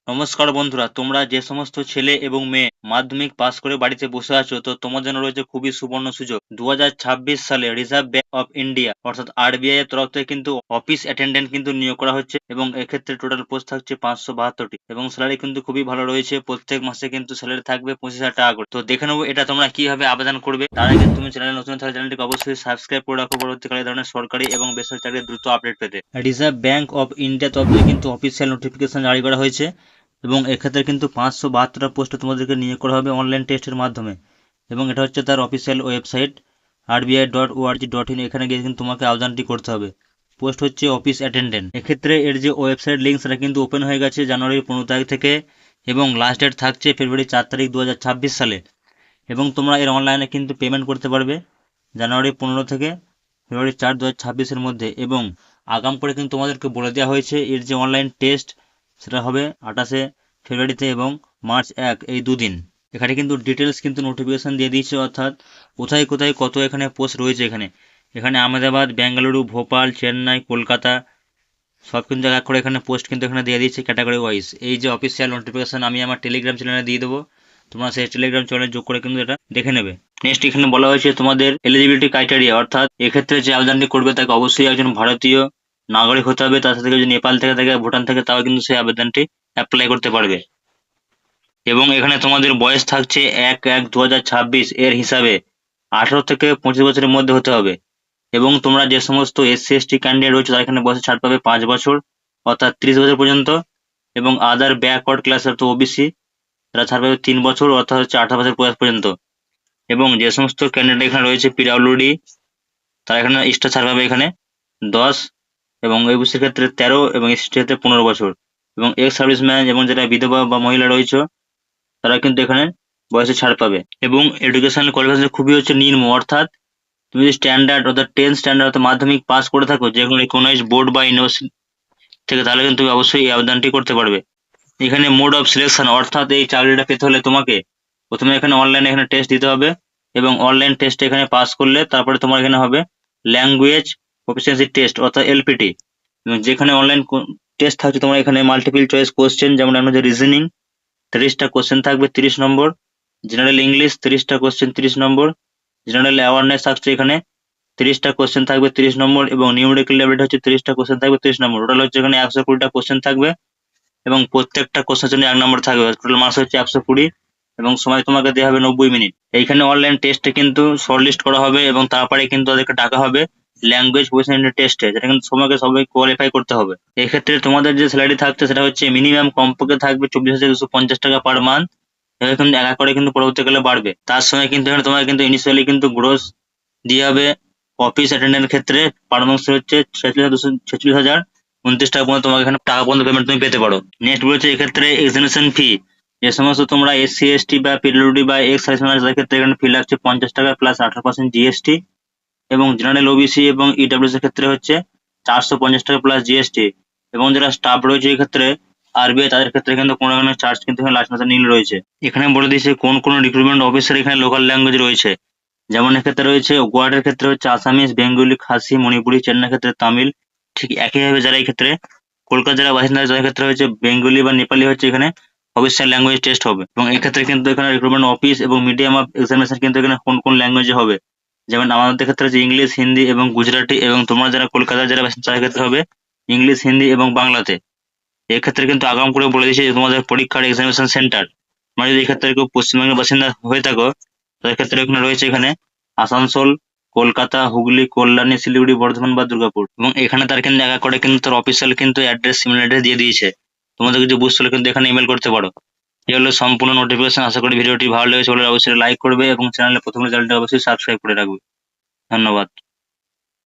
নমস্কার বন্ধুরা, তোমরা যে সমস্ত ছেলে এবং মেয়ে মাধ্যমিক পাস করে বাড়িতে বসে আছো, তো তোমাদের জন্য রয়েছে খুবই সুবর্ণ সুযোগ। 2026 সালে রিজার্ভ ব্যাংক অফ ইন্ডিয়া অর্থাৎ আরবিআই এর তরফ থেকে কিন্তু অফিস অ্যাটেন্ডেন্ট কিন্তু নিয়োগ করা হচ্ছে এবং এক্ষেত্রে টোটাল পোস্ট থাকছে 572টি এবং স্যালারি কিন্তু খুবই ভালো রয়েছে। প্রত্যেক মাসে কিন্তু স্যালারি থাকবে 25,000 টাকা করে। তো দেখে নেবো এটা তোমরা কিভাবে আবেদন করবে। তার আগে তুমি চ্যানেলে নতুন থাকলে চ্যানেলটিকে অবশ্যই সাবস্ক্রাইব করে রাখো পরবর্তীকালে এই ধরনের সরকারি এবং বেসরকারি চাকরির দ্রুত আপডেট পেতে। রিজার্ভ ব্যাংক অফ ইন্ডিয়া তরফ থেকে কিন্তু অফিসিয়াল নোটিফিকেশন জারি করা হয়েছে এবং এক্ষেত্রে কিন্তু 572টা পোস্টে তোমাদেরকে নিয়োগ করা হবে অনলাইন টেস্টের মাধ্যমে এবং এটা হচ্ছে তার অফিসিয়াল ওয়েবসাইট rbi.org.in। এখানে গিয়ে কিন্তু তোমাকে আবেদনটি করতে হবে। পোস্ট হচ্ছে অফিস অ্যাটেন্ডেন্ট। এক্ষেত্রে এর যে ওয়েবসাইট লিঙ্ক সেটা কিন্তু ওপেন হয়ে গেছে জানুয়ারির 15 তারিখ থেকে এবং লাস্ট ডেট থাকছে ফেব্রুয়ারি 4 তারিখ 2026 সালে এবং তোমরা এর অনলাইনে কিন্তু পেমেন্ট করতে পারবে জানুয়ারি 15 থেকে ফেব্রুয়ারি 4 2026 মধ্যে। এবং আগাম করে কিন্তু তোমাদেরকে বলে দেওয়া হয়েছে এর যে অনলাইন টেস্ট সেটা হবে 28 ফেব্রুয়ারিতে এবং মার্চ 1 এই দুদিন। এখানে কিন্তু ডিটেলস কিন্তু নোটিফিকেশন দিয়ে দিয়েছে, অর্থাৎ কোথায় কোথায় কত এখানে পোস্ট রয়েছে। এখানে আহমেদাবাদ, বেঙ্গালুরু, ভোপাল, চেন্নাই, কলকাতা সব কিন্তু এক করে এখানে পোস্ট কিন্তু এখানে দিয়ে দিয়েছে ক্যাটাগরি ওয়াইজ। এই যে অফিসিয়াল নোটিফিকেশন আমি আমার টেলিগ্রাম চ্যানেলে দিয়ে দেবো, তোমরা সেই টেলিগ্রাম চ্যানেলে যোগ করে কিন্তু এটা দেখে নেবে। নেক্সট এখানে বলা হয়েছে তোমাদের এলিজিবিলিটি ক্রাইটেরিয়া, অর্থাৎ এক্ষেত্রে যে আবেদনটি করবে তাকে অবশ্যই একজন ভারতীয় নাগরিক হতে হবে। তার সাথে যদি নেপাল থেকে থাকে, ভুটান থেকে, তাও কিন্তু সেই আবেদনটি অ্যাপ্লাই করতে পারবে। এবং এখানে তোমাদের বয়স থাকছে 1/1/2026 এর হিসাবে 18 থেকে 25 বছরের মধ্যে হতে হবে। এবং তোমরা যে সমস্ত SC/ST ক্যান্ডিডেট রয়েছে তারা এখানে বয়সে ছাড় পাবে 5 বছর অর্থাৎ 30 বছর পর্যন্ত। এবং আদার ব্যাকওয়ার্ড ক্লাস অর্থাৎ OBC তারা ছাড় পাবে 3 বছর অর্থাৎ হচ্ছে 18 বছর বয়স পর্যন্ত। এবং যে সমস্ত ক্যান্ডিডেট এখানে রয়েছে PWD তারা এখানে এক্সট্রা ছাড় পাবে এখানে 10 এবং OBCর ক্ষেত্রে 13 এবং SC ক্ষেত্রে 15 বছর। এবং এক্স সার্ভিসম্যান এবং যারা বিধবা বা মহিলা রয়েছে তারা কিন্তু এখানে বয়সে ছাড় পাবে। এবং এডুকেশনাল কোয়ালিফিকেশন খুবই হচ্ছে নিম্ন, অর্থাৎ তুমি যদি স্ট্যান্ডার্ড অর্থাৎ 10 স্ট্যান্ডার্ড অর্থাৎ মাধ্যমিক পাস করে থাকো যে কোনো রিকগনাইজড বোর্ড বা ইউনিভার্সিটি থেকে, তাহলে কিন্তু তুমি অবশ্যই এই আবেদনটি করতে পারবে। এখানে মোড অফ সিলেকশন, অর্থাৎ এই চাকরিটা পেতে হলে তোমাকে প্রথমে এখানে অনলাইনে এখানে টেস্ট দিতে হবে এবং অনলাইন টেস্ট এখানে পাস করলে তারপরে তোমার এখানে হবে ল্যাঙ্গুয়েজ প্রফিসিয়েন্সি টেস্ট অর্থাৎ LPT। এবং যেখানে অনলাইন টেস্ট থাকছে তোমার এখানে মাল্টিপল চয়েস কোশ্চেন, যেমন যে রিজনিং 30টা কোশ্চেন থাকবে 30 নম্বর, জেনারেল ইংলিশ 30টা কোশ্চেন 30 নম্বর, জেনারেল অ্যাওয়ারনেস থাকছে এখানে 30টা কোশ্চেন থাকবে 30 নম্বর এবং নিউমেরিক্যাল অ্যাবিলিটি হচ্ছে 30টা কোশ্চেন থাকবে 30 নম্বর। টোটাল হচ্ছে এখানে 120টা কোশ্চেন থাকবে এবং প্রত্যেকটা কোশ্চেনের জন্য 1 নম্বর থাকবে। টোটাল মার্কস হচ্ছে 120 এবং সময় তোমাকে দেওয়া হবে 90 মিনিট। এইখানে অনলাইন টেস্টে কিন্তু শর্টলিস্ট করা হবে এবং তারপরে কিন্তু তাদেরকে ডাকা হবে ল্যাঙ্গুয়েজ প্রফিসিয়েন্সি টেস্টে, যেটা কিন্তু তোমাকে সবাই কোয়ালিফাই করতে হবে। এক্ষেত্রে তোমাদের যে স্যালারি থাকছে সেটা হচ্ছে মিনিমাম কমপক্ষে থাকবে 24,250 টাকা পার মান্থ। এভাবে কিন্তু এক এক করে কিন্তু পরবর্তীকালে বাড়বে। তার সঙ্গে কিন্তু এখানে তোমাকে কিন্তু ইনিশিয়ালি কিন্তু গ্রোস দিয়ে হবে। অফিস অ্যাটেন্ডেন্ট ক্ষেত্রে পার মান্থ হচ্ছে 46,229 টাকা পর্যন্ত তোমাকে এখানে টাকা পর্যন্ত পেমেন্ট তুমি পেতে পারো। নেক্সট বলছে এক্ষেত্রে এক্সামিনেশন ফি, যে সমস্ত তোমরা SC/ST বা PWD বা এক্স সার্ভিসম্যান তাদের ক্ষেত্রে এখানে ফি লাগছে 50 টাকা প্লাস 18% GST। এবং জেনারেল OBC এবং EWS এর ক্ষেত্রে হচ্ছে 450 টাকা প্লাস GST। এবং যারা স্টাফ রয়েছে এই ক্ষেত্রে RBI তাদের ক্ষেত্রে কিন্তু কোনো ধরনের চার্জ কিন্তু এখানে লাগছে না, নীল রয়েছে। এখানে বলে দিয়েছে কোন কোন রিক্রুটমেন্ট অফিসার এখানে লোকাল ল্যাঙ্গুয়েজ রয়েছে, যেমন এক্ষেত্রে রয়েছে গোয়াটের ক্ষেত্রে হচ্ছে আসামিজ, বেঙ্গলি, খাসি, মণিপুরি, চেন্নাই ক্ষেত্রে তামিল। ঠিক একইভাবে যারা এই ক্ষেত্রে কলকাতা জেলার বাসিন্দা যাদের ক্ষেত্রে হচ্ছে বেঙ্গলি বা নেপালি হচ্ছে এখানে অফিসিয়াল ল্যাঙ্গুয়েজ টেস্ট হবে। এবং এক্ষেত্রে কিন্তু এখানে রিক্রুটমেন্ট অফিস এবং মিডিয়াম অফ এক্সামিনেশন কিন্তু এখানে কোন কোন ল্যাঙ্গুয়েজে হবে, যেমন আমাদের ক্ষেত্রে হচ্ছে ইংলিশ, হিন্দি এবং গুজরাটি। এবং তোমরা যারা কলকাতার যারা বাসিন্দা তাদের ক্ষেত্রে হবে ইংলিশ, হিন্দি এবং বাংলাতে। এক্ষেত্রে কিন্তু আগাম করে বলে দিয়েছে যে তোমাদের পরীক্ষার এক্সামিনেশন সেন্টার, তোমরা যদি এক্ষেত্রে কেউ পশ্চিমবঙ্গের বাসিন্দা হয়ে থাকো তাদের ক্ষেত্রে এখানে রয়েছে এখানে আসানসোল, কলকাতা, হুগলি, কল্যাণী, শিলিগুড়ি, বর্ধমান বা দুর্গাপুর। এবং এখানে তার কিন্তু এক এক করে কিন্তু তার অফিসিয়াল কিন্তু অ্যাড্রেস, ইমেল অ্যাড্রেস দিয়ে দিয়েছে। তোমাদের কিছু বুঝতে হলে কিন্তু এখানে ইমেল করতে পারো। এই হলো সম্পূর্ণ নোটিফিকেশন। আশা করি ভিডিওটি ভালো লেগেছে বলে অবশ্যই লাইক করবে এবং চ্যানেলে প্রথমে চ্যানেলটা অবশ্যই সাবস্ক্রাইব করে রাখবে। ধন্যবাদ।